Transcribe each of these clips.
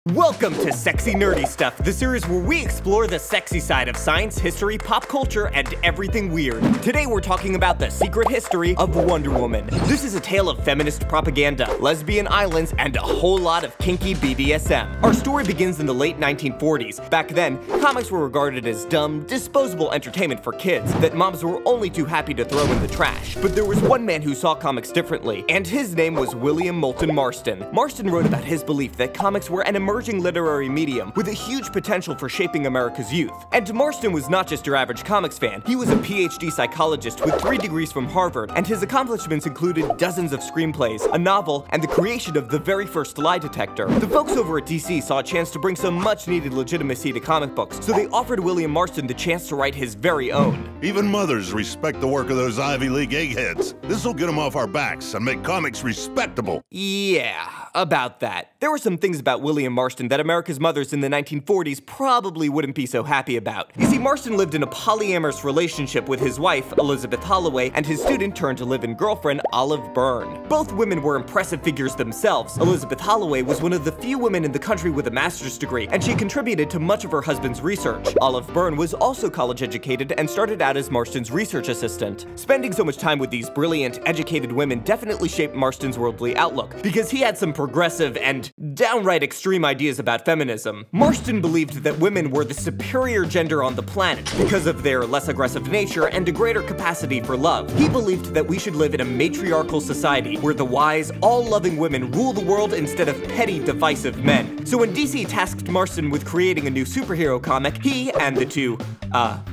Welcome to Sexy Nerdy Stuff, the series where we explore the sexy side of science, history, pop culture, and everything weird. Today we're talking about the secret history of Wonder Woman. This is a tale of feminist propaganda, lesbian islands, and a whole lot of kinky BDSM. Our story begins in the late 1940s. Back then, comics were regarded as dumb, disposable entertainment for kids that moms were only too happy to throw in the trash. But there was one man who saw comics differently, and his name was William Moulton Marston. Marston wrote about his belief that comics were an emerging literary medium with a huge potential for shaping America's youth. And Marston was not just your average comics fan. He was a PhD psychologist with 3 degrees from Harvard, and his accomplishments included dozens of screenplays, a novel, and the creation of the very first lie detector. The folks over at DC saw a chance to bring some much-needed legitimacy to comic books, so they offered William Marston the chance to write his very own. Even mothers respect the work of those Ivy League eggheads. This'll get them off our backs and make comics respectable. Yeah, about that. There were some things about William Marston that America's mothers in the 1940s probably wouldn't be so happy about. You see, Marston lived in a polyamorous relationship with his wife, Elizabeth Holloway, and his student-turned-to-live-in girlfriend, Olive Byrne. Both women were impressive figures themselves. Elizabeth Holloway was one of the few women in the country with a master's degree, and she contributed to much of her husband's research. Olive Byrne was also college-educated and started out as Marston's research assistant. Spending so much time with these brilliant, educated women definitely shaped Marston's worldly outlook, because he had some progressive and downright extreme ideas about feminism. Marston believed that women were the superior gender on the planet because of their less aggressive nature and a greater capacity for love. He believed that we should live in a matriarchal society where the wise, all-loving women rule the world instead of petty, divisive men. So when DC tasked Marston with creating a new superhero comic, he and the two,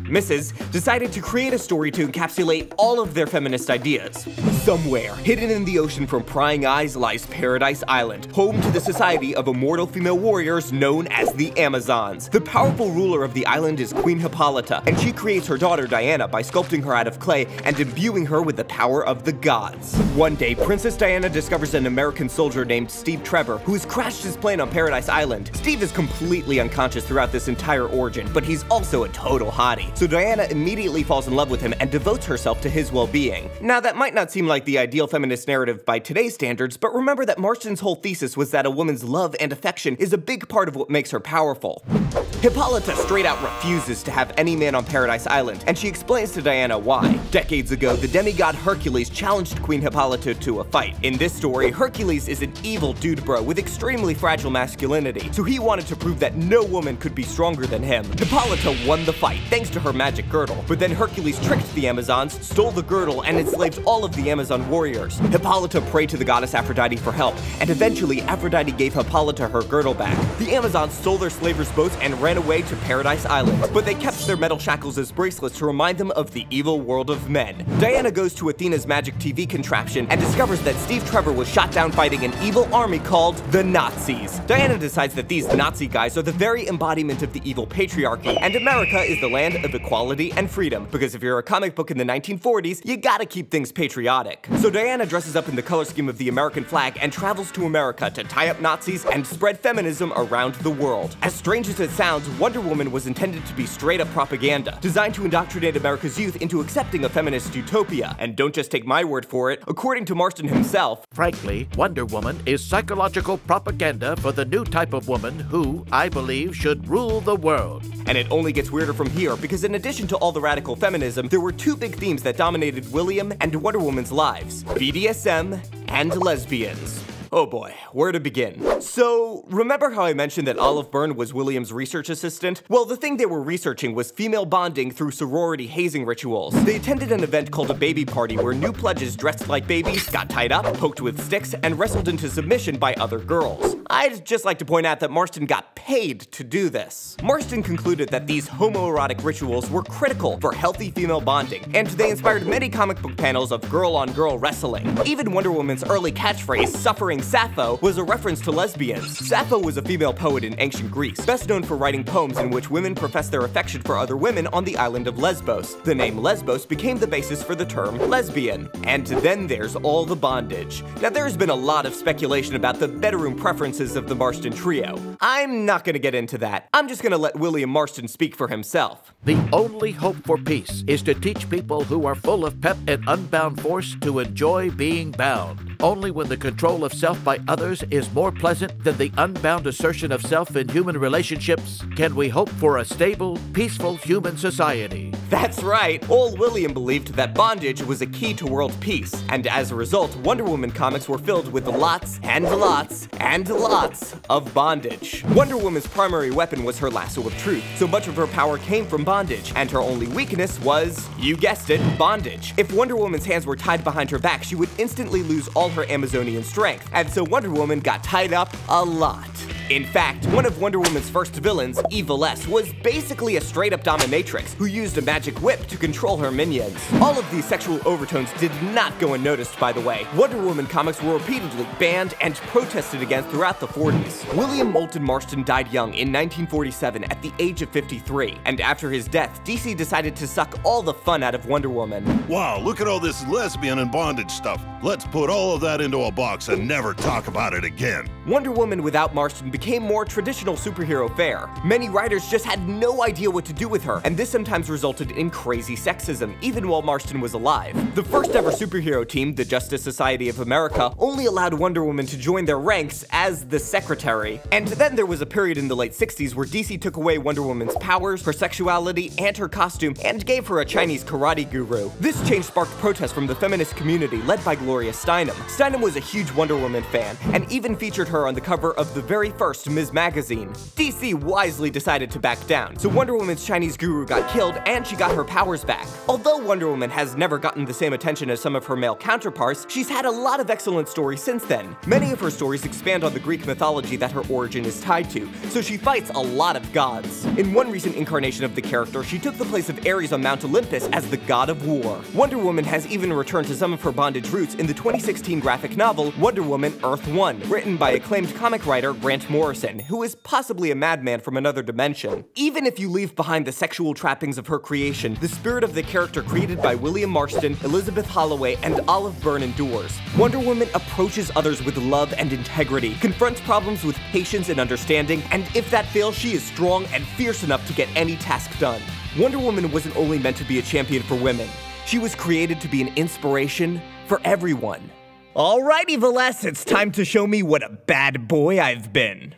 misses, decided to create a story to encapsulate all of their feminist ideas. Somewhere, hidden in the ocean from prying eyes, lies Paradise Island, home to the society of immortal female warriors known as the Amazons. The powerful ruler of the island is Queen Hippolyta, and she creates her daughter Diana by sculpting her out of clay and imbuing her with the power of the gods. One day, Princess Diana discovers an American soldier named Steve Trevor, who has crashed his plane on Paradise Island. Steve is completely unconscious throughout this entire origin, but he's also a total hottie. So Diana immediately falls in love with him and devotes herself to his well-being. Now, that might not seem like the ideal feminist narrative by today's standards, but remember that Marston's whole thesis was that a woman's love and affection is a big part of what makes her powerful. Hippolyta straight out refuses to have any man on Paradise Island, and she explains to Diana why. Decades ago, the demigod Hercules challenged Queen Hippolyta to a fight. In this story, Hercules is an evil dude bro with extremely fragile masculinity, so he wanted to prove that no woman could be stronger than him. Hippolyta won the fight thanks to her magic girdle, but then Hercules tricked the Amazons, stole the girdle, and enslaved all of the Amazon warriors. Hippolyta prayed to the goddess Aphrodite for help, and eventually Aphrodite gave Hippolyta her girdle back. The Amazons stole their slavers' boats and ran away to Paradise Island, but they kept their metal shackles as bracelets to remind them of the evil world of men. Diana goes to Athena's magic TV contraption and discovers that Steve Trevor was shot down fighting an evil army called the Nazis. Diana decides that these Nazi guys are the very embodiment of the evil patriarchy, and America is the land of equality and freedom, because if you're a comic book in the 1940s, you gotta keep things patriotic. So Diana dresses up in the color scheme of the American flag and travels to America to tie up Nazis and spread feminism around the world. As strange as it sounds, Wonder Woman was intended to be straight-up propaganda, designed to indoctrinate America's youth into accepting a feminist utopia. And don't just take my word for it. According to Marston himself, frankly, Wonder Woman is psychological propaganda for the new type of woman who, I believe, should rule the world. And it only gets weirder from here, because in addition to all the radical feminism, there were 2 big themes that dominated William and Wonder Woman's lives: BDSM and lesbians. Oh boy, where to begin? So, remember how I mentioned that Olive Byrne was William's research assistant? Well, the thing they were researching was female bonding through sorority hazing rituals. They attended an event called a baby party where new pledges dressed like babies got tied up, poked with sticks, and wrestled into submission by other girls. I'd just like to point out that Marston got paid to do this. Marston concluded that these homoerotic rituals were critical for healthy female bonding, and they inspired many comic book panels of girl-on-girl wrestling. Even Wonder Woman's early catchphrase, "Suffering Sappho," was a reference to lesbians. Sappho was a female poet in ancient Greece, best known for writing poems in which women professed their affection for other women on the island of Lesbos. The name Lesbos became the basis for the term lesbian. And then there's all the bondage. Now, there's been a lot of speculation about the bedroom preferences of the Marston trio. I'm not gonna get into that. I'm just gonna let William Marston speak for himself. The only hope for peace is to teach people who are full of pep and unbound force to enjoy being bound. Only when the control of self by others is more pleasant than the unbound assertion of self in human relationships can we hope for a stable, peaceful human society. That's right, old William believed that bondage was a key to world peace, and as a result, Wonder Woman comics were filled with lots and lots and lots of bondage. Wonder Woman's primary weapon was her lasso of truth, so much of her power came from bondage, and her only weakness was, you guessed it, bondage. If Wonder Woman's hands were tied behind her back, she would instantly lose all her Amazonian strength, and so Wonder Woman got tied up a lot. In fact, one of Wonder Woman's first villains, Evil S, was basically a straight-up dominatrix who used a magic whip to control her minions. All of these sexual overtones did not go unnoticed, by the way. Wonder Woman comics were repeatedly banned and protested against throughout the 40s. William Moulton Marston died young in 1947 at the age of 53, and after his death, DC decided to suck all the fun out of Wonder Woman. Wow, look at all this lesbian and bondage stuff. Let's put all of that into a box and never talk about it again. Wonder Woman without Marston became more traditional superhero fare. Many writers just had no idea what to do with her, and this sometimes resulted in crazy sexism, even while Marston was alive. The first ever superhero team, the Justice Society of America, only allowed Wonder Woman to join their ranks as the secretary. And then there was a period in the late 60s where DC took away Wonder Woman's powers, her sexuality, and her costume, and gave her a Chinese karate guru. This change sparked protests from the feminist community led by Gloria Steinem. Steinem was a huge Wonder Woman fan, and even featured her on the cover of the very first Ms. Magazine. DC wisely decided to back down, so Wonder Woman's Chinese guru got killed and she got her powers back. Although Wonder Woman has never gotten the same attention as some of her male counterparts, she's had a lot of excellent stories since then. Many of her stories expand on the Greek mythology that her origin is tied to, so she fights a lot of gods. In one recent incarnation of the character, she took the place of Ares on Mount Olympus as the god of war. Wonder Woman has even returned to some of her bondage roots in the 2016 graphic novel Wonder Woman Earth 1, written by acclaimed comic writer Grant Morrison, who is possibly a madman from another dimension. Even if you leave behind the sexual trappings of her creation, the spirit of the character created by William Marston, Elizabeth Holloway, and Olive Byrne endures. Wonder Woman approaches others with love and integrity, confronts problems with patience and understanding, and if that fails, she is strong and fierce enough to get any task done. Wonder Woman wasn't only meant to be a champion for women, she was created to be an inspiration for everyone. Alright, Evil S, it's time to show me what a bad boy I've been.